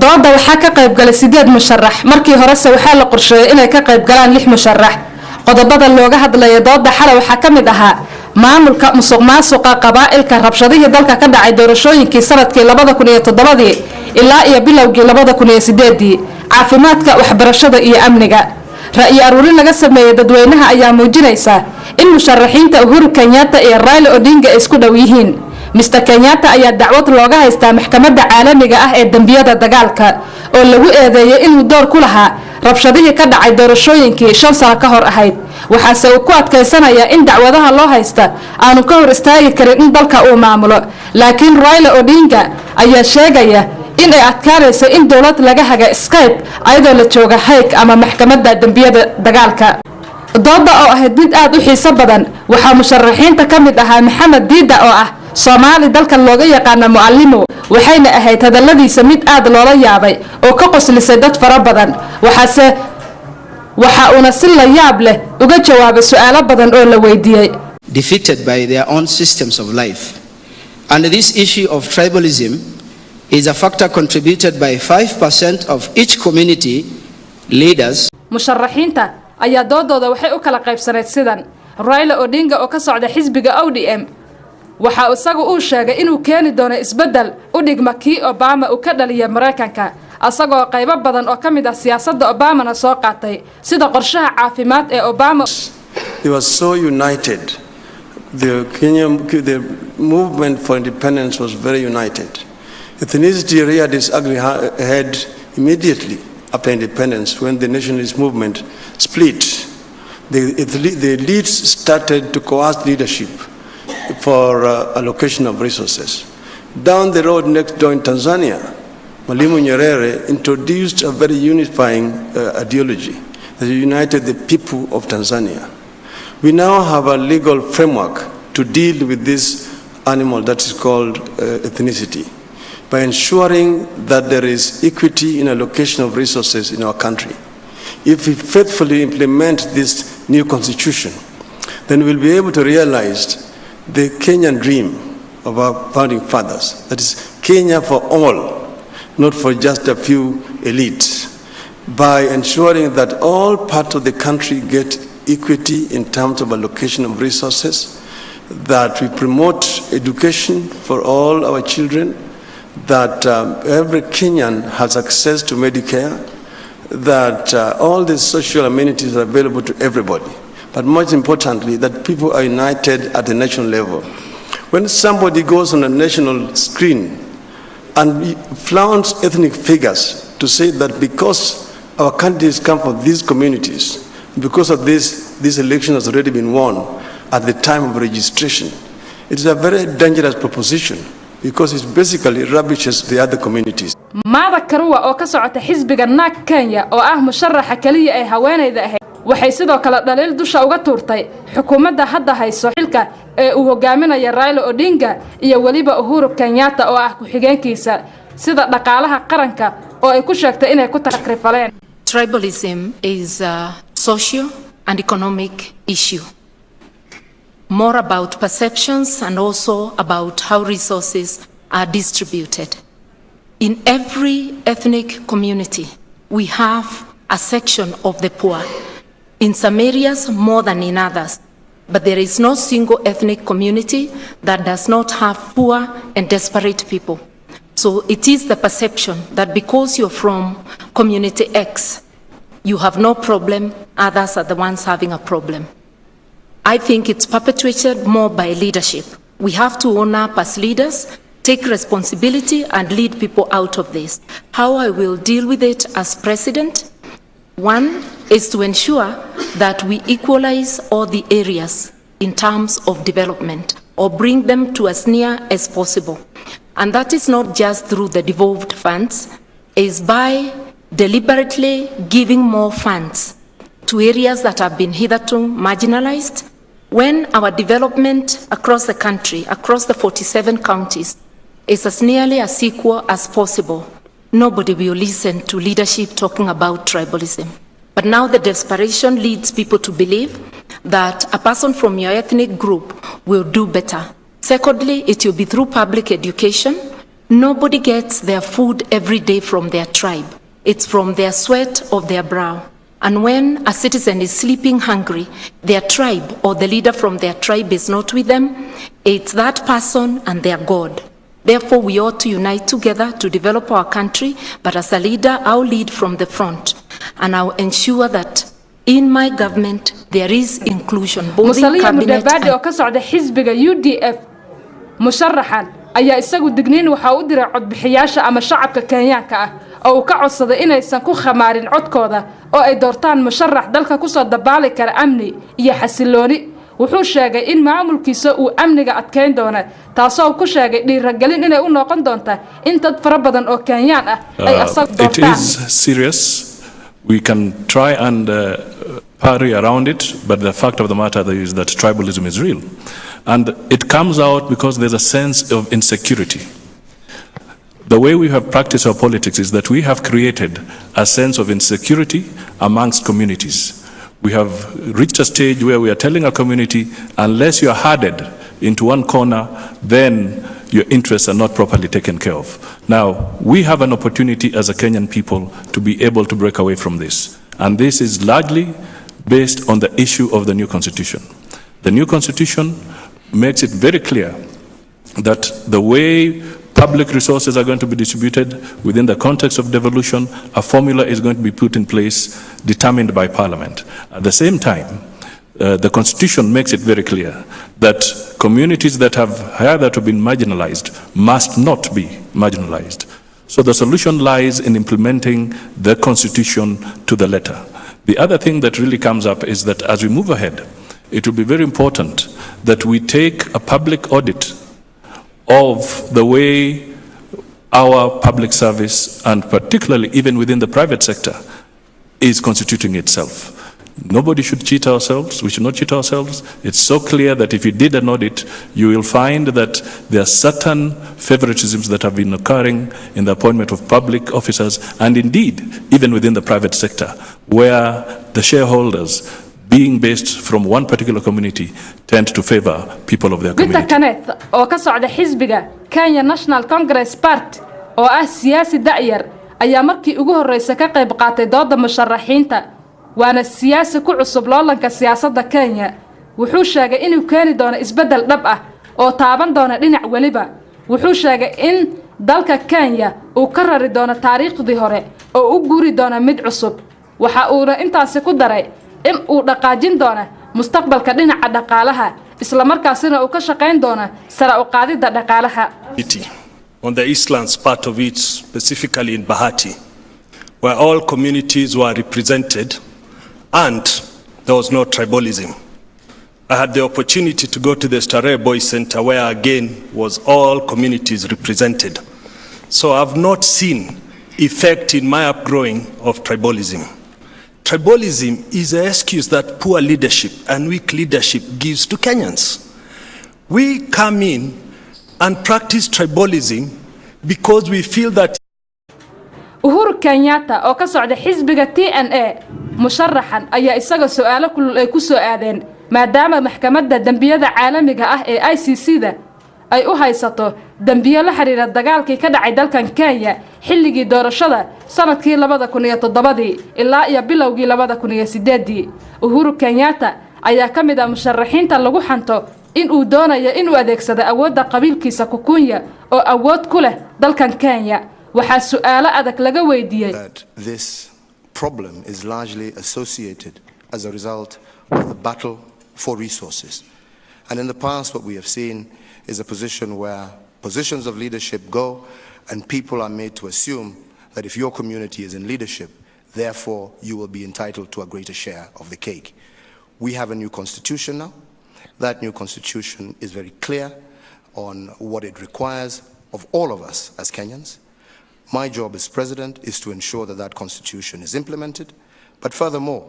dooda waxaa ka qayb galay 8 musharax markii horese waxaa la qorsheeyay inay ka qayb galaan 6 musharax qodobada looga hadlayo dooda xalay waxaa ka mid ahaa maamulka musuqmaasuqa qabaa'ilka rabshadihii dalka ka dhacay doorashooyinkii sanadkii 2007 ilaa iyo bilowgii 2008 caafimaadka waxbarashada iyo amniga ra'yi aruurin laga sameeyay dadweynaha ayaa muujinaysa in musharaxiinta Uhuru Kenyatta iyo Raila Odinga isku dhow yihiin Mr. Kenyatta ayaa dacwad looga haystaa maxkamadda caalamiga ah ee dambiyada dagaalka oo lagu eedeeyay inuu door ku lahaa rabshadihii ka dhacay doorashooyinkii 5 sano ka hor ahayd waxaase uu ku adkaysanayaa in dacwadaha loo haysta aanu ka hor istaagi karin in dalka uu maamulo laakiin Raila Odinga ayaa sheegaya in ay adkaanayso in dawlad laga haga Skype ayadoo la jooga Hague ama maxkamadda dambiyada dagaalka dooda oo ahayd mid aad u xiiso badan waxaa musharaxiinta ka mid ahaa Maxamed Diida oo ah Soomaali dalka looga yaqaan muallimo waxayna ahayd hadaladiisa mid aad loola yaabay oo ka qoslisay dad fara badan waxa una si la yaab leh uga jawaabay su'aalo badan oo la weydiiyay defeated by their own systems of life and this issue of tribalism is a factor contributed by 5% of each community leaders musharaxiinta ayaa doodooda waxay u kala qaybsaneed sidan Raila Odinga oo ka socda xisbiga ODM waxa isagu uu sheegay inuu keeni doono isbedel u dhigma kii Obama uu ka dhaliyay Mareykanka asagoo qaybo badan oo kamid ah siyaasadda Obama na soo qaatay sida qorshaha caafimaad ee Obama They were so united. The movement for independence was very united. Ethnicity reared its ugly head immediately after independence when the nationalist movement split. The elites started to coerce leadership for allocation of resources. Down the road next door in Tanzania, Mwalimu Nyerere introduced a very unifying ideology that united the people of Tanzania. We now have a legal framework to deal with this animal that is called ethnicity by ensuring that there is equity in allocation of resources in our country. If we faithfully implement this new constitution, then we'll be able to realize the Kenyan dream of our founding fathers, that is Kenya for all, not for just a few elites, by ensuring that all parts of the country get equity in terms of allocation of resources, that we promote education for all our children, that every Kenyan has access to Medicare, that all the social amenities are available to everybody. But most importantly, that people are united at the national level. When somebody goes on a national screen and flaunts ethnic figures to say that because our candidates come from these communities, because of this election has already been won at the time of registration, it is a very dangerous proposition because it basically rubbishes the other communities. Maada Karua oo ka socota xisbiga NAK Kenya oo ah musharaxa kaliya ee haweeneyda ahayd waxay sidoo kale dhaliil dusha uga tuurtay xukuumadda hadda hayso xilka ee uu hogaaminayo Raila Odinga iyo waliba Uhuru Kenyatta oo ah ku xigeenkiisa sida dhaqaalaha qaranka oo ay ku sheegtay inay ku takrifaleen Tribalism is a social and economic issue, more about perceptions and also about how resources are distributed. In every ethnic community, we have a section of the poor, in some areas more than in others, but there is no single ethnic community that does not have poor and desperate people. So it is the perception that because you're from community X, you have no problem, others are the ones having a problem. I think it's perpetuated more by leadership. We have to own up as leaders, take responsibility and lead people out of this. How I will deal with it as president, one is to ensure that we equalize all the areas in terms of development or bring them to as near as possible. And that is not just through the devolved funds, is by deliberately giving more funds to areas that have been hitherto marginalized. When our development across the country, across the 47 counties, is as nearly as equal as possible, nobody will listen to leadership talking about tribalism. But now the desperation leads people to believe that a person from your ethnic group will do better. Secondly, it will be through public education, Nobody gets their food every day from their tribe. It's from their sweat of their brow. And when a citizen is sleeping hungry, their tribe or the leader from their tribe is not with them, it's that person and their God. Therefore, we ought to unite together to develop our country, but as a leader, I'll lead from the front, and I'll ensure that in my government there is inclusion, both in Musalia cabinet Mudavadi oo and... ka socda xisbiga UDF musharaxan ayaa isagu digniin waxa uu diray codbixiyaasha ama shacabka Kenyaanka ah oo uu ka codsaday inaysan ku khamaarin codkooda oo ay doortaan musharax dalka ku soo dabaali kara amni iyo xasilooni. wuxuu sheegay in maamulkiisa uu amniga adkeyn doono taasoo ku sheegay dhiirigelin inay u noqon doonto in dad fara badan oo Kenyaan ah ay asag doortaan. It is serious. We can try and parry around it, but the fact of the matter is that tribalism is real. And it comes out because there's a sense of insecurity. The way we have practiced our politics is that we have created a sense of insecurity amongst communities. We have reached a stage where we are telling our community, unless you are herded into one corner, then your interests are not properly taken care of. Now, we have an opportunity as a Kenyan people to be able to break away from this. And this is largely based on the issue of the new constitution. The new constitution makes it very clear that the way public resources are going to be distributed within the context of devolution, a formula is going to be put in place determined by Parliament. At the same time, the Constitution makes it very clear that communities that have hitherto been marginalized must not be marginalized. So the solution lies in implementing the Constitution to the letter. The other thing that really comes up is that as we move ahead, it will be very important that we take a public audit of the way our public service, and particularly even within the private sector, is constituting itself. Nobody should cheat ourselves. We should not cheat ourselves. It's so clear that if you did an audit, you will find that there are certain favoritisms that have been occurring in the appointment of public officers, and indeed, even within the private sector, where the shareholders, being based from one particular community, tend to favor people of their community. Peter Kenneth oo ka socda xisbiga Kenya National Congress Party oo ah siyaasi da'yar ayaa markii ugu horeysay ka qayb qaatay dooda musharaxiinta waana siyaasi ku cusub loolanka siyaasadda Kenya. wuxuu sheegay inuu keeni doono isbedel dhab ah oo taaban doona dhinac waliba. wuxuu sheegay in dalka Kenya uu ka rari doono taariikhdii hore oo u guuri doono mid cusub. waxa uu intaasi ku daray in uu dhaqaajin doono mustaqbalka dhinaca dhaqaalaha isla markaasina uu ka shaqeyn doono sare u qaadida dhaqaalaha. On the Eastlands part of it, specifically in Bahati, where all communities were represented and there was no tribalism. I had the opportunity to go to the Starehe Boys Center, where again was all communities represented. So I've not seen effect in my upgrowing of tribalism. Tribalism is an excuse that poor leadership and weak leadership gives to Kenyans. We come in and practice tribalism because we feel that Uhuru Kenyatta oo ka socda xisbiga TNA musharaxan ayaa isaga su'aalo kulul ay ku soo aadeen maadaama maxkamadda dambiyada caalamiga ah ee ICC-da ay u haysato dambiyo la xiriira dagaalkii ka dhacay dalkan Kenya xilligii doorashada sanadkii 2007 ilaa iyo bilowgii 2008. Uhuru Kenyatta ayaa ka mid ah musharaxiinta lagu xanto in uu doonayo in uu adeegsado awoodda qabiilkiisa Kukunya oo awood ku leh dalkan Kenya. waxaa su'aalo adag laga weydiiyay. This problem is largely associated as a result of the battle for resources. And in the past, what we have seen is a position where positions of leadership go and people are made to assume that if your community is in leadership, therefore you will be entitled to a greater share of the cake. We have a new constitution now. That new constitution is very clear on what it requires of all of us as Kenyans. My job as president is to ensure that that constitution is implemented, but furthermore,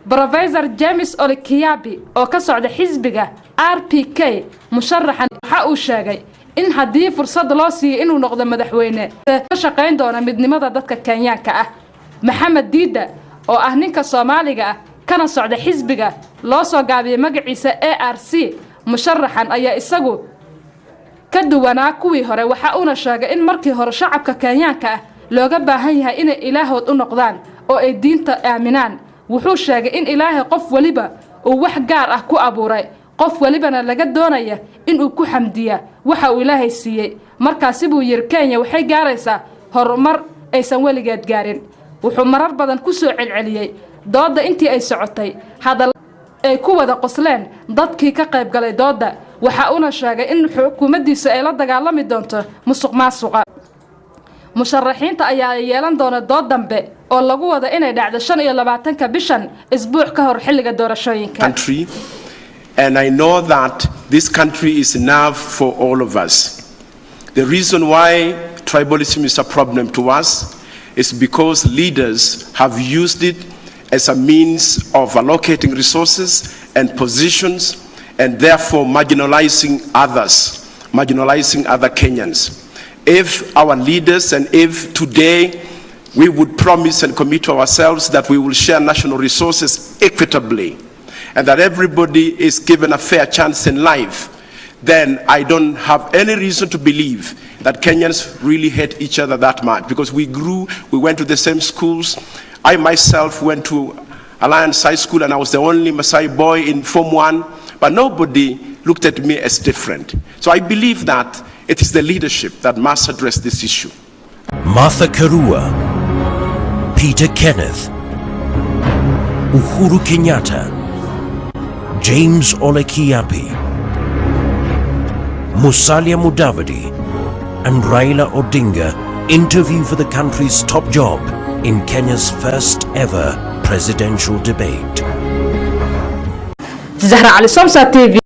Professor James Ole Kiabi oo ka socda xisbiga RPK musharaxan waxa uu sheegay in haddii fursad loo siiyo inuu noqdo madaxweyne ka shaqeyn doona midnimada dadka Kenyaanka ah. Maxamed Diida oo ah ninka Soomaaliga ah kana socda xisbiga loo soo gaabiyay magaciisa ARC musharaxan ayaa isagu ka duwanaa kuwii hore waxa uuna sheegay in markii hore shacabka Kenyaanka ah looga baahan yahay inay ilaahood u noqdaan oo ay diinta aaminaan wuxuu sheegay in ilaahay qof waliba uu wax gaar ah ku abuuray qof walibana laga doonaya in uu ku xamdiya waxa uu ilaahay siiyay markaasi buu yiri Kenya waxay gaaraysaa horumar aysan weligeed gaarin wuxuu marar badan ku soo celceliyay dooda intii ay socotay hadal ay ku wada qosleen dadkii ka qayb galay dooda waxa uuna sheegay in xukuumaddiisa ay la dagaalami doonto musuqmaasuqa musharaxiinta ayaa yeelan doona dood dambe oo lagu wada inay dhacdo 25 bishan isbuuc ka hor xilliga doorashooyinka and I know that this country is enough for all of us. The reason why tribalism is a problem to us is because leaders have used it as a means of allocating resources and positions and therefore marginalizing others, marginalizing other Kenyans. If our leaders and if today we would promise and commit to ourselves that we will share national resources equitably and that everybody is given a fair chance in life, then I don't have any reason to believe that Kenyans really hate each other that much, because we grew, we went to the same schools. I myself went to Alliance High School and I was the only Maasai boy in Form 1, but nobody looked at me as different. So I believe that it is the leadership that must address this issue. Martha Karua, Peter Kenneth, Uhuru Kenyatta, James Ole Kiapi, Musalia Mudavadi, and Raila Odinga interview for the country's top job in Kenya's first ever presidential debate. Sahra Ali Somsa TV.